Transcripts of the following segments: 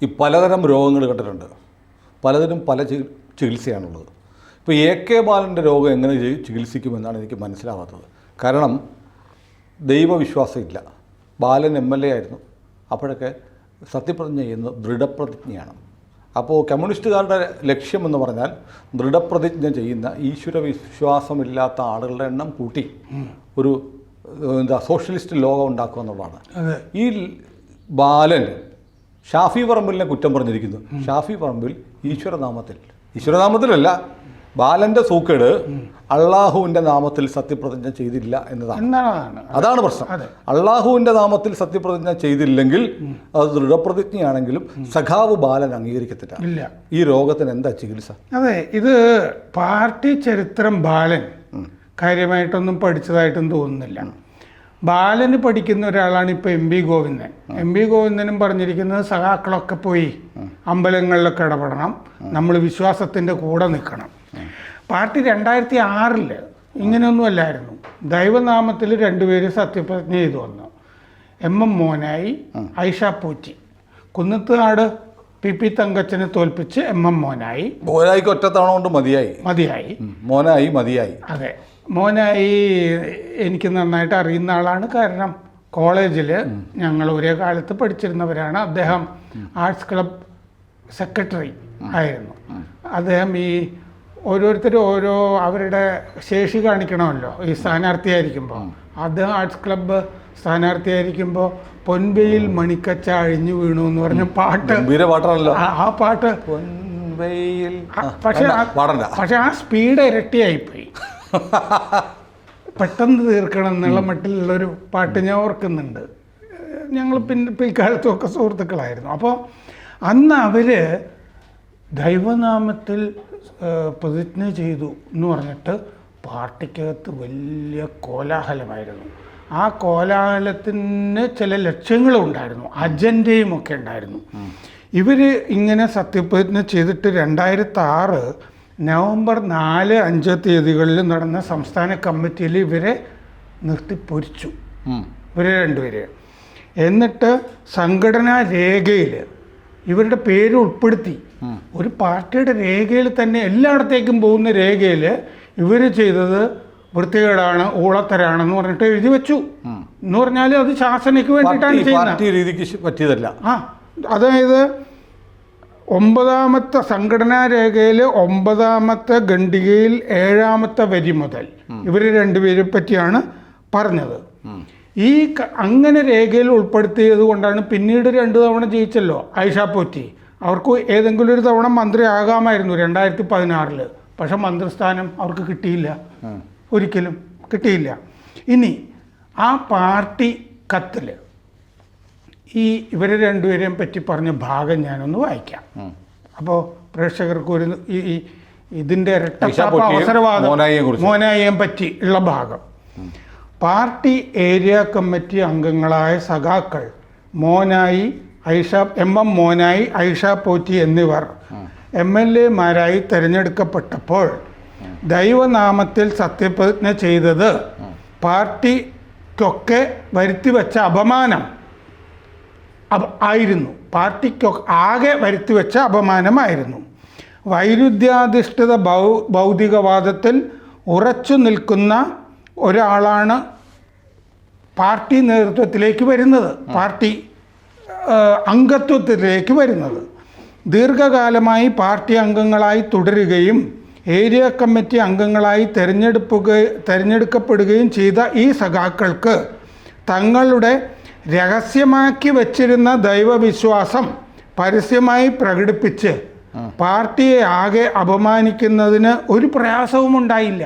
ഈ പലതരം രോഗങ്ങൾ കണ്ടിട്ടുണ്ട്, പലതിനും പല ചികിത്സയാണുള്ളത്. ഇപ്പോൾ AK ബാലൻ്റെ രോഗം എങ്ങനെ ചികിത്സിക്കുമെന്നാണ് എനിക്ക് മനസ്സിലാവാത്തത്. കാരണം ദൈവവിശ്വാസമില്ല. ബാലൻ MLA ആയിരുന്നു, അപ്പോഴൊക്കെ സത്യപ്രതിജ്ഞ ചെയ്യുന്നത് ദൃഢപ്രതിജ്ഞയാണ്. അപ്പോൾ കമ്മ്യൂണിസ്റ്റുകാരുടെ ലക്ഷ്യമെന്ന് പറഞ്ഞാൽ ദൃഢപ്രതിജ്ഞ ചെയ്യുന്ന ഈശ്വര വിശ്വാസമില്ലാത്ത ആളുകളുടെ എണ്ണം കൂട്ടി ഒരു സോഷ്യലിസ്റ്റ് ലോകം ഉണ്ടാക്കുക എന്നുള്ളതാണ്. ഈ ബാലൻ ഷാഫി പറമ്പിലിനെ കുറ്റം പറഞ്ഞിരിക്കുന്നു. ഷാഫി പറമ്പിൽ ഈശ്വരനാമത്തിലല്ല, ബാലൻ്റെ സൂക്കേട് അള്ളാഹുവിൻ്റെ നാമത്തിൽ സത്യപ്രതിജ്ഞ ചെയ്തില്ല എന്നതാണ്. അതാണ് പ്രശ്നം. അള്ളാഹുവിൻ്റെ നാമത്തിൽ സത്യപ്രതിജ്ഞ ചെയ്തില്ലെങ്കിൽ അത് ദൃഢപ്രതിജ്ഞയാണെങ്കിലും സഖാവ് ബാലൻ അംഗീകരിക്കത്തില്ല. ഈ രോഗത്തിന് എന്താ ചികിത്സ? അതെ, ഇത് പാർട്ടി ചരിത്രം ബാലൻ കാര്യമായിട്ടൊന്നും പഠിച്ചതായിട്ടും തോന്നുന്നില്ല. ബാലന് പഠിക്കുന്ന ഒരാളാണ് ഇപ്പോൾ MP ഗോവിന്ദൻ. MP ഗോവിന്ദനും പറഞ്ഞിരിക്കുന്നത് സഖാക്കളൊക്കെ പോയി അമ്പലങ്ങളിലൊക്കെ ഇടപെടണം, നമ്മൾ വിശ്വാസത്തിൻ്റെ കൂടെ നിൽക്കണം. പാർട്ടി 2006 ഇങ്ങനെയൊന്നുമല്ലായിരുന്നു. ദൈവനാമത്തിൽ 2 പേര് സത്യപ്രതിജ്ഞ ചെയ്തു വന്നു. MM മോനായി, ഐഷ പോറ്റി. കുന്നത്തുനാട് PP തങ്കച്ചനെ തോൽപ്പിച്ച് MM മോനായി. ഒറ്റത്തവണ കൊണ്ട് മതിയായി. അതെ, മോനായി എനിക്ക് നന്നായിട്ട് അറിയുന്ന ആളാണ്. കാരണം കോളേജിൽ ഞങ്ങൾ ഒരേ കാലത്ത് പഠിച്ചിരുന്നവരാണ്. അദ്ദേഹം ആർട്സ് ക്ലബ് സെക്രട്ടറി ആയിരുന്നു. അദ്ദേഹം ഈ ഓരോരുത്തരും ഓരോ അവരുടെ ശേഷി കാണിക്കണമല്ലോ ഈ സ്ഥാനാർത്ഥിയായിരിക്കുമ്പോൾ. അദ്ദേഹം ആർട്സ് ക്ലബ്ബ് സ്ഥാനാർത്ഥിയായിരിക്കുമ്പോൾ പൊൻവെയിൽ മണിക്കച്ച അഴിഞ്ഞു വീണു എന്ന് പറഞ്ഞ പാട്ട്, ആ പാട്ട് പക്ഷെ ആ സ്പീഡ് ഇരട്ടിയായിപ്പോയി. പെട്ടെന്ന് തീർക്കണം എന്നുള്ള മട്ടിലുള്ളൊരു പാട്ട് ഞാൻ ഓർക്കുന്നുണ്ട്. ഞങ്ങൾ പിൽക്കാലത്തുമൊക്കെ സുഹൃത്തുക്കളായിരുന്നു. അപ്പോൾ അന്ന് അവർ ദൈവനാമത്തിൽ പ്രതിജ്ഞ ചെയ്തു എന്ന് പറഞ്ഞിട്ട് പാർട്ടിക്കകത്ത് വലിയ കോലാഹലമായിരുന്നു. ആ കോലാഹലത്തിന് ചില ലക്ഷ്യങ്ങളും ഉണ്ടായിരുന്നു, അജണ്ടയും ഒക്കെ ഉണ്ടായിരുന്നു. ഇവർ ഇങ്ങനെ സത്യപ്രതിജ്ഞ ചെയ്തിട്ട് 2006 നവംബർ 4, 5 തീയതികളിൽ നടന്ന സംസ്ഥാന കമ്മിറ്റിയിൽ ഇവരെ നിർത്തിപ്പൊരിച്ചു, ഇവരെ 2 പേര്. എന്നിട്ട് സംഘടനാ രേഖയിൽ ഇവരുടെ പേര് ഉൾപ്പെടുത്തി. ഒരു പാർട്ടിയുടെ രേഖയിൽ തന്നെ എല്ലായിടത്തേക്കും പോകുന്ന രേഖയിൽ ഇവർ ചെയ്തത് വൃത്തികേടാണ്, ഊളത്തരാണെന്ന് പറഞ്ഞിട്ട് എഴുതി വെച്ചു. എന്ന് പറഞ്ഞാൽ അത് ശാസനയ്ക്ക് വേണ്ടിയിട്ടാണ് ചെയ്യുന്നത്. അതായത് 9ാമത്തെ സംഘടനാ രേഖയിൽ 9ാമത്തെ ഖണ്ഡികയിൽ 7ാമത്തെ വരി മുതൽ ഇവർ 2 പേരെ പറ്റിയാണ് പറഞ്ഞത്. ഈ അങ്ങനെ രേഖയിൽ ഉൾപ്പെടുത്തിയത് കൊണ്ടാണ് പിന്നീട് 2 തവണ ജയിച്ചല്ലോ ഐഷ പോറ്റി. അവർക്ക് ഏതെങ്കിലും ഒരു തവണ മന്ത്രി ആകാമായിരുന്നു 2016. പക്ഷെ മന്ത്രിസ്ഥാനം അവർക്ക് കിട്ടിയില്ല, ഒരിക്കലും കിട്ടിയില്ല. ഇനി ആ പാർട്ടി കത്തിൽ ഈ ഇവരെ 2 പേരെയും പറ്റി പറഞ്ഞ ഭാഗം ഞാനൊന്ന് വായിക്കാം. അപ്പോൾ പ്രേക്ഷകർക്ക് ഒരു ഇതിൻ്റെ ഇരട്ടത്താപ്പ് അവസരവാദം മോനായിയെ പറ്റി ഉള്ള ഭാഗം. പാർട്ടി ഏരിയ കമ്മിറ്റി അംഗങ്ങളായ സഖാക്കൾ മോനായി, MM മോനായി, ഐഷ പോറ്റി എന്നിവർ MLA-മാരായി തിരഞ്ഞെടുക്കപ്പെട്ടപ്പോൾ ദൈവനാമത്തിൽ സത്യപ്രതിജ്ഞ ചെയ്തത് പാർട്ടിക്കൊക്കെ വരുത്തിവെച്ച അപമാനം ആയിരുന്നു. പാർട്ടിക്കൊക്കെ ആകെ വരുത്തിവെച്ച അപമാനമായിരുന്നു. വൈരുദ്ധ്യാധിഷ്ഠിത ഭൗതികവാദത്തിൽ ഉറച്ചു നിൽക്കുന്ന ഒരാളാണ് പാർട്ടി നേതൃത്വത്തിലേക്ക് വരുന്നത്, പാർട്ടി അംഗത്വത്തിലേക്ക് വരുന്നത്. ദീർഘകാലമായി പാർട്ടി അംഗങ്ങളായി തുടരുകയും ഏരിയ കമ്മിറ്റി അംഗങ്ങളായി തിരഞ്ഞെടുക്കപ്പെടുകയും ചെയ്ത ഈ സഖാക്കൾക്ക് തങ്ങളുടെ രഹസ്യമാക്കി വച്ചിരുന്ന ദൈവവിശ്വാസം പരസ്യമായി പ്രകടിപ്പിച്ച് പാർട്ടിയെ ആകെ അപമാനിക്കുന്നതിന് ഒരു പ്രയാസവും ഉണ്ടായില്ല.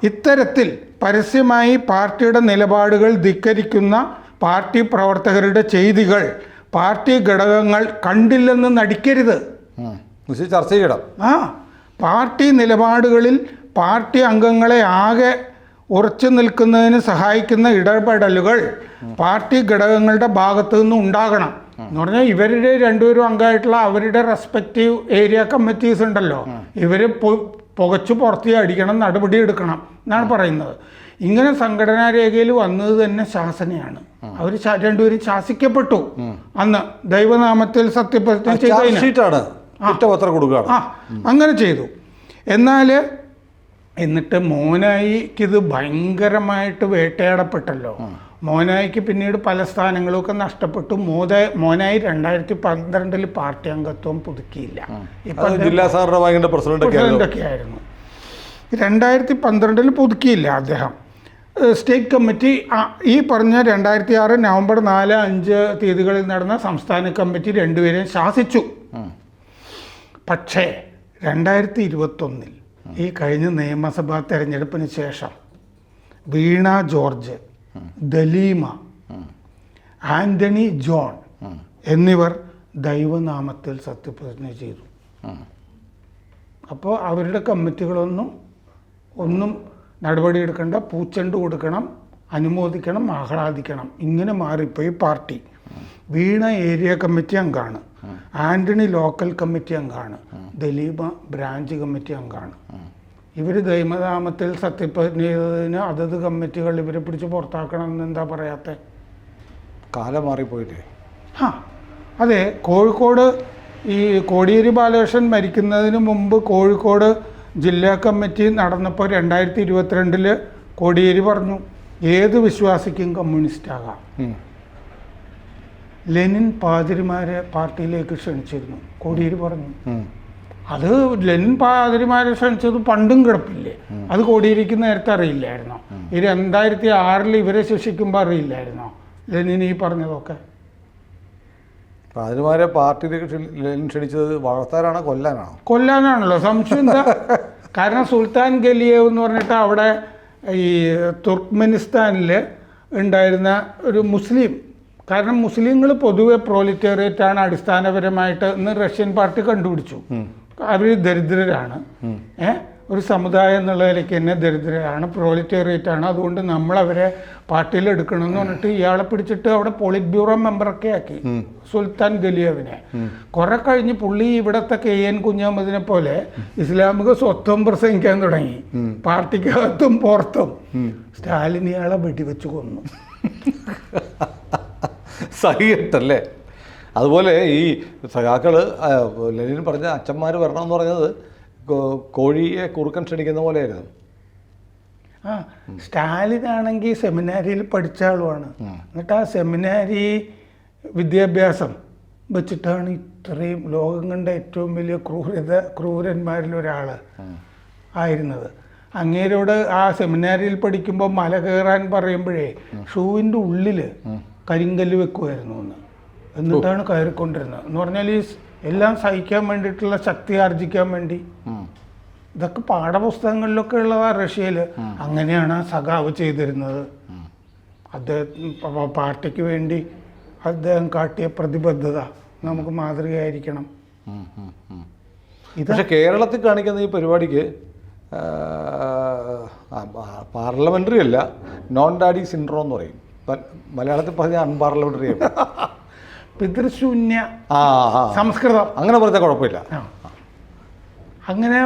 ഇത്തരത്തിൽ പരസ്യമായി പാർട്ടിയുടെ നിലപാടുകൾ ധിക്കരിക്കുന്ന പാർട്ടി പ്രവർത്തകരുടെ ചെയ്തികൾ പാർട്ടി ഘടകങ്ങൾ കണ്ടില്ലെന്ന് നടിക്കരുത്. ചർച്ച ചെയ്യണം. പാർട്ടി നിലപാടുകളിൽ പാർട്ടി അംഗങ്ങളെ ആകെ ഉറച്ചു നിൽക്കുന്നതിന് സഹായിക്കുന്ന ഇടപെടലുകൾ പാർട്ടി ഘടകങ്ങളുടെ ഭാഗത്തു നിന്നും ഉണ്ടാകണം. എന്ന് പറഞ്ഞാൽ ഇവരുടെ 2 പേരും അംഗമായിട്ടുള്ള അവരുടെ റെസ്പെക്റ്റീവ് ഏരിയ കമ്മിറ്റീസ് ഉണ്ടല്ലോ, ഇവർ പുകച്ചു പുറത്തി അടിക്കണം, നടപടി എടുക്കണം എന്നാണ് പറയുന്നത്. ഇങ്ങനെ സംഘടനാ രേഖയിൽ വന്നത് തന്നെ ശാസനയാണ്. അവർ രണ്ടുപേരും ശാസിക്കപ്പെട്ടു അന്ന് ദൈവനാമത്തിൽ സത്യപ്രതിജ്ഞ ചെയ്തതിനാണ്. അങ്ങനെ ചെയ്തു. എന്നാൽ എന്നിട്ട് മോനായിക്കിത് ഭയങ്കരമായിട്ട് വേട്ടയാടപ്പെട്ടല്ലോ. മോനായിക്ക് പിന്നീട് പല സ്ഥാനങ്ങളൊക്കെ നഷ്ടപ്പെട്ടു. മോനായി 2012 പാർട്ടി അംഗത്വം പുതുക്കിയില്ല. പ്രസിഡന്റൊക്കെ ആയിരുന്നു. 2012 പുതുക്കിയില്ല അദ്ദേഹം. സ്റ്റേറ്റ് കമ്മിറ്റി ഈ പറഞ്ഞ 2006 നവംബർ 4, 5 തീയതികളിൽ നടന്ന സംസ്ഥാന കമ്മിറ്റി രണ്ടുപേരെയും ശാസിച്ചു. പക്ഷേ 2021 ഈ കഴിഞ്ഞ നിയമസഭാ തെരഞ്ഞെടുപ്പിന് ശേഷം വീണ ജോർജ്, ദലീമ, ആന്റണി ജോൺ എന്നിവർ ദൈവനാമത്തിൽ സത്യപ്രതിജ്ഞ ചെയ്തു. അപ്പോൾ അവരുടെ കമ്മിറ്റികളൊന്നും നടപടിയെടുക്കേണ്ട, പൂച്ചെണ്ട് കൊടുക്കണം, അനുമോദിക്കണം, ആഹ്ലാദിക്കണം, ഇങ്ങനെ മാറിപ്പോയി പാർട്ടി. വീണ ഏരിയ കമ്മിറ്റി അംഗമാണ്, ആന്റണി ലോക്കൽ കമ്മിറ്റി അംഗമാണ്, ദലീമ ബ്രാഞ്ച് കമ്മിറ്റി അംഗമാണ്. ഇവർ ദൈവനാമത്തിൽ സത്യപ്രതിജ്ഞ ചെയ്തതിന് അതത് കമ്മിറ്റികൾ ഇവരെ പിടിച്ച് പുറത്താക്കണം എന്ന് എന്താ പറയാത്ത? കാലം മാറിപ്പോയിട്ടേ. അതെ, കോഴിക്കോട് ഈ കോടിയേരി ബാലകൃഷ്ണൻ മരിക്കുന്നതിന് മുമ്പ് കോഴിക്കോട് ജില്ലാ കമ്മിറ്റി നടന്നപ്പോൾ 2022 കോടിയേരി പറഞ്ഞു ഏത് വിശ്വാസിക്കും കമ്മ്യൂണിസ്റ്റ് ആകാം. ലെനിൻ പാതിരിമാരെ പാർട്ടിയിലേക്ക് ക്ഷണിച്ചിരുന്നു, കോടിയേരി പറഞ്ഞു. അത് ലെനിൻ പാതിരിമാരെ ക്ഷണിച്ചത് പണ്ടും കിടപ്പില്ലേ? അത് കോടിയേരിക്ക് നേരത്തെ അറിയില്ലായിരുന്നോ? ഈ 2006 ഇവരെ ശിക്ഷിക്കുമ്പോൾ അറിയില്ലായിരുന്നോ ലെനിൻ ഈ പറഞ്ഞതൊക്കെ? പാതിരിമാരെ പാർട്ടിയിലേക്ക് ലെനിൻ ക്ഷണിച്ചത് വളർത്താനാണോ കൊല്ലാനാണോ? കൊല്ലാനാണല്ലോ, സംശയം എന്താ? കാരണം സുൽത്താൻ ഗലിയേവ് എന്ന് പറഞ്ഞിട്ട് അവിടെ ഈ തുർക്ക്മെനിസ്ഥാനിൽ ഉണ്ടായിരുന്ന ഒരു മുസ്ലിം, കാരണം മുസ്ലിങ്ങൾ പൊതുവെ പ്രോലിറ്റേറിയറ്റാണ് അടിസ്ഥാനപരമായിട്ട് എന്ന് റഷ്യൻ പാർട്ടി കണ്ടുപിടിച്ചു. അവർ ദരിദ്രരാണ്, ഒരു സമുദായം എന്നുള്ള നിലയ്ക്ക് തന്നെ ദരിദ്രരാണ്, പ്രോലിറ്റേറിയറ്റാണ്, അതുകൊണ്ട് നമ്മളവരെ പാർട്ടിയിൽ എടുക്കണമെന്ന് പറഞ്ഞിട്ട് ഇയാളെ പിടിച്ചിട്ട് അവിടെ പോളിറ്റ് ബ്യൂറോ മെമ്പറൊക്കെ ആക്കി സുൽത്താൻ ഗലിയേവിനെ. കുറെ കഴിഞ്ഞ് പുള്ളി ഇവിടത്തെ KN കുഞ്ഞഹമ്മദിനെ പോലെ ഇസ്ലാമിക സ്വത്വം പ്രസംഗിക്കാൻ തുടങ്ങി, പാർട്ടിക്കകത്തും പുറത്തും. സ്റ്റാലിൻ ഇയാളെ വെടിവെച്ച് കൊന്നു. സഹിട്ടല്ലേ? അതുപോലെ ഈ സഖാക്കൾ ലെനിൻ പറഞ്ഞ അച്ഛന്മാർ വരണമെന്ന് പറഞ്ഞത് കോഴിയെ കുറുക്കൻ ക്ഷണിക്കുന്ന പോലെയായിരുന്നു. സ്റ്റാലിനാണെങ്കിൽ സെമിനാരിയിൽ പഠിച്ച ആളുമാണ്. എന്നിട്ട് ആ സെമിനാരി വിദ്യാഭ്യാസം വെച്ചിട്ടാണ് ഇത്രയും ലോകം കണ്ട ഏറ്റവും വലിയ ക്രൂരന്മാരിലൊരാൾ ആയിരുന്നത്. അങ്ങേരോട് ആ സെമിനാരിയിൽ പഠിക്കുമ്പോൾ മല കയറാൻ പറയുമ്പോഴേ ഷൂവിൻ്റെ ഉള്ളിൽ കരിങ്കല്ല് വെക്കുമായിരുന്നു എന്ന്. എന്നിട്ടാണ് കയറിക്കൊണ്ടിരുന്നത് എന്ന് പറഞ്ഞാൽ ഈ എല്ലാം സഹിക്കാൻ വേണ്ടിയിട്ടുള്ള ശക്തി ആർജിക്കാൻ വേണ്ടി. ഇതൊക്കെ പാഠപുസ്തകങ്ങളിലൊക്കെ ഉള്ളതാ റഷ്യയിൽ. അങ്ങനെയാണ് ആ സഖാവ് ചെയ്തിരുന്നത്. അദ്ദേഹം പാർട്ടിക്ക് വേണ്ടി അദ്ദേഹം കാട്ടിയ പ്രതിബദ്ധത നമുക്ക് മാതൃകയായിരിക്കണം. പക്ഷെ കേരളത്തിൽ കാണിക്കുന്ന ഈ പരിപാടിക്ക് പാർലമെൻ്ററി അല്ല, നോൺ ഡാഡി സിൻഡ്രോം എന്ന് പറയും. മലയാളത്തിൽ പറഞ്ഞാൽ അൺപാർലമെൻ്ററി പിതൃശൂന്യ സംസ്കൃതം. അങ്ങനെ പറഞ്ഞാൽ കുഴപ്പമില്ല. അങ്ങനെ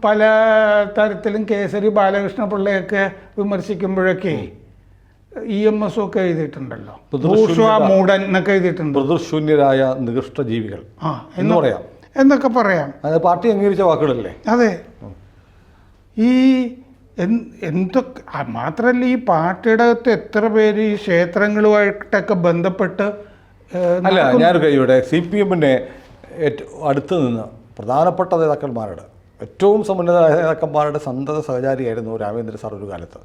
പല തരത്തിലും കേസരി ബാലകൃഷ്ണ പിള്ളയൊക്കെ വിമർശിക്കുമ്പോഴൊക്കെ EMS ഒക്കെ എഴുതിയിട്ടുണ്ടല്ലോ, മൂടൻ എന്നൊക്കെ എഴുതിയിട്ടുണ്ട്. പിതൃശൂന്യരായ നികൃഷ്ട ജീവികൾ എന്ന് പറയാം, എന്നൊക്കെ പറയാം. അത് പാർട്ടി അംഗീകരിച്ച വാക്കുകളല്ലേ? അതെ. ഈ എന്തൊക്കെ മാത്രമല്ല, ഈ പാർട്ടിയുടെ അകത്ത് എത്ര പേര് ഈ ക്ഷേത്രങ്ങളുമായിട്ടൊക്കെ ബന്ധപ്പെട്ട്. അല്ല, ഞാനൊരു ഇവിടെ CPM-നെ അടുത്ത് നിന്ന് പ്രധാനപ്പെട്ട നേതാക്കന്മാരുടെ, ഏറ്റവും സമുന്നത നേതാക്കന്മാരുടെ സന്തത സഹചാരിയായിരുന്നു രാമേന്ദ്ര സാർ ഒരു കാലത്ത്.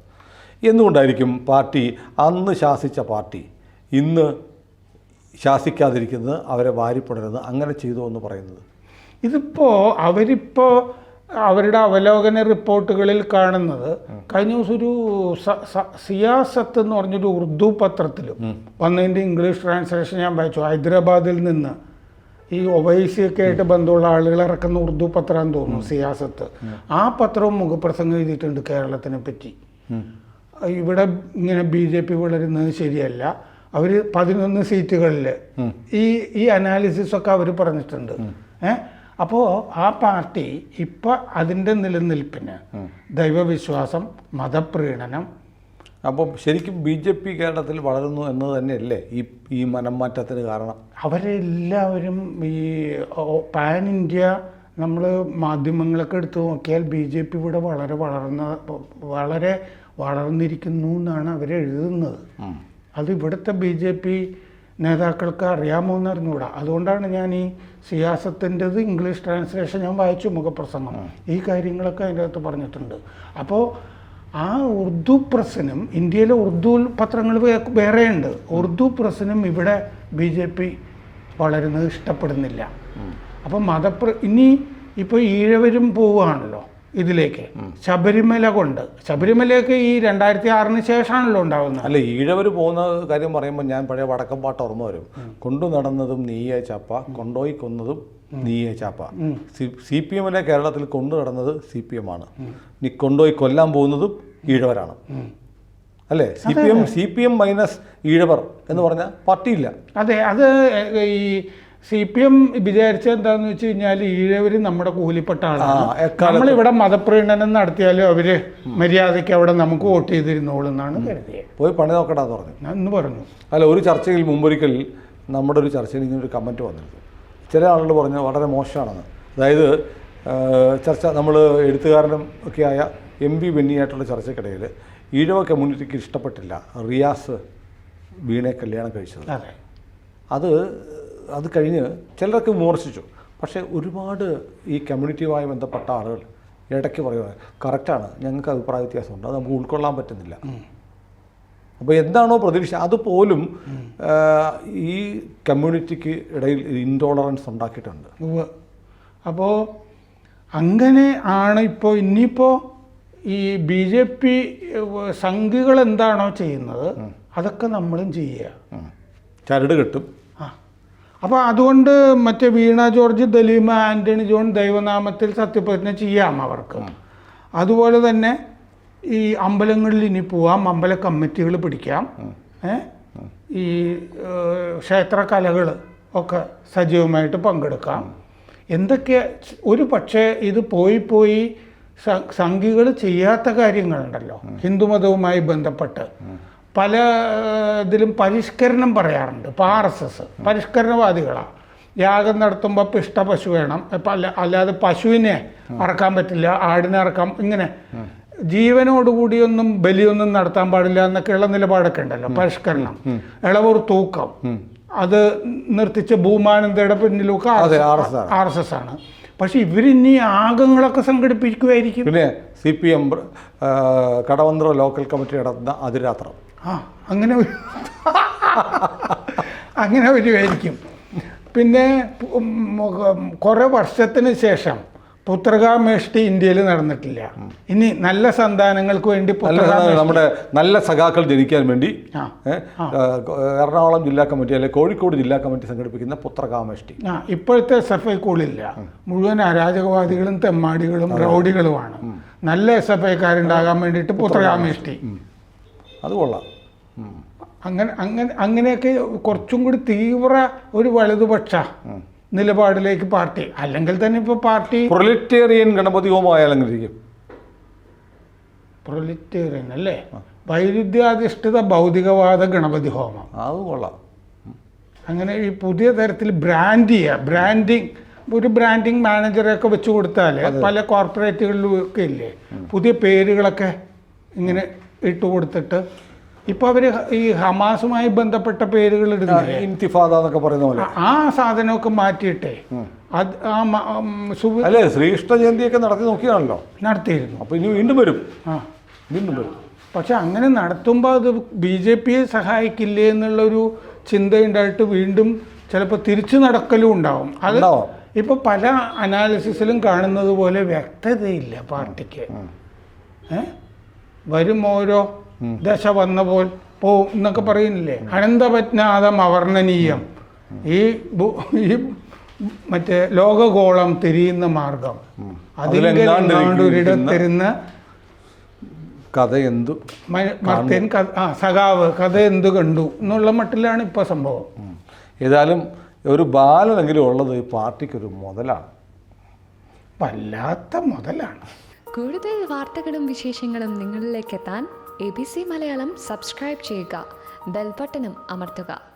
എന്തുകൊണ്ടായിരിക്കും പാർട്ടി അന്ന് ശാസിച്ച പാർട്ടി ഇന്ന് ശാസിക്കാതിരിക്കുന്നത്, അവരെ വാരിപ്പുണരുന്നത്, അങ്ങനെ ചെയ്തു എന്ന് പറയുന്നത്? അവരിപ്പോൾ അവരുടെ അവലോകന റിപ്പോർട്ടുകളിൽ കാണുന്നത്, കഴിഞ്ഞ ദിവസം ഒരു സിയാസത്ത് എന്ന് പറഞ്ഞൊരു ഉറുദു പത്രത്തിലും വന്നതിൻ്റെ ഇംഗ്ലീഷ് ട്രാൻസ്ലേഷൻ ഞാൻ വായിച്ചു. ഹൈദരാബാദിൽ നിന്ന് ഈ ഒവൈസിയൊക്കെ ആയിട്ട് ബന്ധമുള്ള ആളുകൾ ഇറക്കുന്ന ഉറുദു പത്രമാണെന്ന് തോന്നുന്നു സിയാസത്ത്. ആ പത്രവും മുഖപ്രസംഗം എഴുതിയിട്ടുണ്ട് കേരളത്തിനെ പറ്റി. ഇവിടെ ഇങ്ങനെ BJP വളരുന്നത് ശരിയല്ല, അവർ 11 സീറ്റുകളിൽ ഈ അനാലിസിസൊക്കെ അവർ പറഞ്ഞിട്ടുണ്ട്. അപ്പോൾ ആ പാർട്ടി ഇപ്പം അതിൻ്റെ നിലനിൽപ്പിന് ദൈവവിശ്വാസം, മതപ്രീണനം. അപ്പം ശരിക്കും BJP കേരളത്തിൽ വളരുന്നു എന്നത് തന്നെയല്ലേ ഈ മനംമാറ്റത്തിന് കാരണം? അവരെല്ലാവരും ഈ പാൻ ഇന്ത്യ നമ്മൾ മാധ്യമങ്ങളൊക്കെ എടുത്ത് നോക്കിയാൽ BJP ഇവിടെ വളരെ വളർന്നിരിക്കുന്നു എന്നാണ് അവരെഴുതുന്നത്. അത് ഇവിടുത്തെ BJP നേതാക്കൾക്ക് അറിയാമോ എന്ന് അറിഞ്ഞുകൂടാ. അതുകൊണ്ടാണ് ഞാൻ ഈ സിയാസത്തിൻ്റെത് ഇംഗ്ലീഷ് ട്രാൻസ്ലേഷൻ ഞാൻ വായിച്ചു, മുഖപ്രസംഗം, ഈ കാര്യങ്ങളൊക്കെ അതിൻ്റെ അകത്ത് പറഞ്ഞിട്ടുണ്ട്. അപ്പോൾ ആ ഉറുദു പ്രസ്സിനും, ഇന്ത്യയിലെ ഉറുദു പത്രങ്ങൾ വേറെയുണ്ട്, ഉറുദു പ്രസ്സിനും ഇവിടെ BJP വളരുന്നത് ഇഷ്ടപ്പെടുന്നില്ല. അപ്പം ഇനി ഇപ്പോൾ ഈഴവരും പോവുകയാണല്ലോ ഇതിലേക്ക്, ശബരിമല കൊണ്ട്. ശബരിമലയൊക്കെ ഈ 2006 ശേഷമാണല്ലോ ഉണ്ടാകുന്നത്. അല്ല, ഈഴവർ പോകുന്ന കാര്യം പറയുമ്പോൾ ഞാൻ പഴയ വടക്കം പാട്ട് ഓർമ്മ വരും. കൊണ്ടു നടന്നതും നീയെ ചാപ്പ, കൊണ്ടോയി കൊന്നതും നീയെ ചാപ്പ. CPM-ലെ കേരളത്തിൽ കൊണ്ടു നടന്നത് CPM ആണ്. നീ കൊണ്ടുപോയി കൊല്ലാൻ പോകുന്നതും ഈഴവരാണ്, അല്ലേ? CPM മൈനസ് ഈഴവർ എന്ന് പറഞ്ഞാൽ പാർട്ടിയില്ല. അതെ, അത് ഈ CPM വിചാരിച്ചത് എന്താന്ന് വെച്ച് കഴിഞ്ഞാൽ ഈഴവർ നമ്മുടെ കൂലിപ്പെട്ട ആളാണ്, നമ്മളിവിടെ മതപ്രീണനം നടത്തിയാലും അവര് മര്യാദയ്ക്ക് അവിടെ നമുക്ക് വോട്ട് ചെയ്തിരുന്നോളൂ എന്നാണ് കരുതിയത്. പോയി പണി നോക്കട്ടാന്ന് പറഞ്ഞു. ഞാൻ ഇന്ന് പറഞ്ഞു. അല്ല, ഒരു ചർച്ചയിൽ മുമ്പൊരിക്കൽ നമ്മുടെ ഒരു ചർച്ചയിൽ ഇങ്ങനൊരു കമൻറ്റ് വന്നിരുന്നു. ചില ആളുകൾ പറഞ്ഞു വളരെ മോശമാണെന്ന്. അതായത് ചർച്ച നമ്മൾ എഴുത്തുകാരനും ഒക്കെ ആയ MV ബെന്നിയായിട്ടുള്ള ചർച്ചയ്ക്കിടയിൽ ഈഴവ കമ്മ്യൂണിറ്റിക്ക് ഇഷ്ടപ്പെട്ടില്ല റിയാസ് വീണയെ കല്യാണം കഴിച്ചത്. അത് കഴിഞ്ഞ് ചിലർക്ക് വിമർശിച്ചു. പക്ഷേ ഒരുപാട് ഈ കമ്മ്യൂണിറ്റിയുമായി ബന്ധപ്പെട്ട ആളുകൾ ഇടയ്ക്ക് പറയുന്നത് കറക്റ്റാണ്, ഞങ്ങൾക്ക് അഭിപ്രായ വ്യത്യാസമുണ്ട്, അത് നമുക്ക് ഉൾക്കൊള്ളാൻ പറ്റുന്നില്ല. അപ്പോൾ എന്താണോ പ്രതീക്ഷ അതുപോലും ഈ കമ്മ്യൂണിറ്റിക്ക് ഇടയിൽ ഇൻടോളറൻസ് ഉണ്ടാക്കിയിട്ടുണ്ട്. അപ്പോൾ അങ്ങനെ ആണ് ഇപ്പോൾ ഇനിയിപ്പോൾ ഈ BJP സംഘികൾ എന്താണോ ചെയ്യുന്നത് അതൊക്കെ നമ്മളും ചെയ്യുക, ചരട് കെട്ടും. അപ്പോൾ അതുകൊണ്ട് മറ്റേ വീണ ജോർജ്, ദലീമ ആൻ്റണി ജോൺ ദൈവനാമത്തിൽ സത്യപ്രതിജ്ഞ ചെയ്യാം അവർക്ക്. അതുപോലെ തന്നെ ഈ അമ്പലങ്ങളിൽ ഇനി പോവാം, അമ്പല കമ്മിറ്റികൾ പിടിക്കാം, ഈ ക്ഷേത്ര കലകൾ ഒക്കെ സജീവമായിട്ട് പങ്കെടുക്കാം. എന്തൊക്കെ ഒരു പക്ഷേ ഇത് പോയി സംഘികൾ ചെയ്യാത്ത കാര്യങ്ങളുണ്ടല്ലോ ഹിന്ദുമതവുമായി ബന്ധപ്പെട്ട് പല ഇതിലും പരിഷ്കരണം പറയാറുണ്ട്. ഇപ്പോൾ RSS പരിഷ്കരണവാദികളാണ്. യാഗം നടത്തുമ്പോൾ പിഷ്ട പശു വേണം, അല്ലാതെ പശുവിനെ അറക്കാൻ പറ്റില്ല, ആടിനെ അറക്കാം, ഇങ്ങനെ ജീവനോടുകൂടിയൊന്നും ബലിയൊന്നും നടത്താൻ പാടില്ല എന്നൊക്കെയുള്ള നിലപാടൊക്കെ ഉണ്ടല്ലോ. പരിഷ്കരണം, ഇളവൂർ തൂക്കം, അത് നിർത്തിച്ച ഭൂമാനന്ദയുടെ പിന്നിലൊക്കെ RSS ആണ്. പക്ഷെ ഇവരിനി യാഗങ്ങളൊക്കെ സംഘടിപ്പിക്കുമായിരിക്കും. പിന്നെ CPM കടവന്ത്ര ലോക്കൽ കമ്മിറ്റി നടത്തുന്ന അതിരാത്രം അങ്ങനെ വരുമായിരിക്കും. പിന്നെ കുറേ വർഷത്തിന് ശേഷം പുത്രകാമേഷ്ടി ഇന്ത്യയിൽ നടന്നിട്ടില്ല. ഇനി നല്ല സന്താനങ്ങൾക്ക് വേണ്ടി നമ്മുടെ നല്ല സഖാക്കൾ ജനിക്കാൻ വേണ്ടി എറണാകുളം ജില്ലാ കമ്മിറ്റി അല്ലെങ്കിൽ കോഴിക്കോട് ജില്ലാ കമ്മിറ്റി സംഘടിപ്പിക്കുന്ന പുത്രകാമേഷ്ടി. ഇപ്പോഴത്തെ SFI സ്കൂളില്ല, മുഴുവൻ അരാജകവാദികളും തെമ്മാടികളും റൗഡികളുമാണ്. നല്ല SFIക്കാരുണ്ടാകാൻ വേണ്ടിയിട്ട് പുത്രകാമേഷ്ടി, അത് കൊള്ളാം. അങ്ങനെയൊക്കെ കുറച്ചും കൂടി തീവ്ര ഒരു വലതുപക്ഷ നിലപാടിലേക്ക് പാർട്ടി, അല്ലെങ്കിൽ തന്നെ ഇപ്പോൾ പാർട്ടി പ്രൊലറ്റേറിയൻ ഗണപതി ഹോമമായാലെങ്കിലും പ്രൊലറ്റേറിയൻ അല്ലേ, വൈരുദ്ധ്യാധിഷ്ഠിത ഭൗതികവാദ ഗണപതി ഹോമം, അത് കൊള്ളാം. അങ്ങനെ ഈ പുതിയ തരത്തിൽ ഒരു ബ്രാൻഡിങ് മാനേജറെയൊക്കെ വെച്ച് കൊടുത്താൽ പല കോർപ്പറേറ്റുകളിലും ഒക്കെ ഇല്ലേ പുതിയ പേരുകളൊക്കെ ഇങ്ങനെ ഇട്ട് കൊടുത്തിട്ട്, ഇപ്പൊ അവര് ഈ ഹമാസുമായി ബന്ധപ്പെട്ട പേരുകൾ ഇടുന്നില്ലേ, ഇൻതിഫാദ എന്നൊക്കെ പറയുന്ന പോലെ ആ സാധനമൊക്കെ മാറ്റിയിട്ടേ അല്ലേ ശ്രീകൃഷ്ണ ജയന്തിയൊക്കെ നടത്തി നോക്കിയാണല്ലോ, നടത്തിയിരുന്നു. അപ്പൊ ഇനി വീണ്ടും വരും. പക്ഷെ അങ്ങനെ നടത്തുമ്പോൾ അത് BJPയെ സഹായിക്കില്ലേ എന്നുള്ളൊരു ചിന്തയുണ്ടായിട്ട് വീണ്ടും ചിലപ്പോൾ തിരിച്ചു നടക്കലും ഉണ്ടാവും. അത് ഇപ്പൊ പല അനാലിസിസിലും കാണുന്നത് പോലെ വ്യക്തതയില്ല പാർട്ടിക്ക്. വരും ഓരോ ദശ വന്ന പോൽ പോവും എന്നൊക്കെ പറയുന്നില്ലേ, അനന്തപജ്ഞാതം അവർണ്ണനീയം, ഈ മറ്റേ ലോകഗോളം തിരിയുന്ന മാർഗം, അതിലൊരിടത്തിരുന്ന് കഥ എന്തു മർത്യൻ സഖാവ് കഥ എന്തു കണ്ടു എന്നുള്ള മട്ടിലാണ് ഇപ്പോൾ സംഭവം. ഏതായാലും ഒരു ബാലനെങ്കിലും ഉള്ളത് ഈ പാർട്ടിക്കൊരു മുതലാണ്. വല്ലാത്ത മുതലാണ്. കൂടുതൽ വാർത്തകളും വിശേഷങ്ങളും നിങ്ങളിലേക്ക് എത്താൻ ABC മലയാളം സബ്സ്ക്രൈബ് ചെയ്യുക, ബെൽബട്ടനും അമർത്തുക.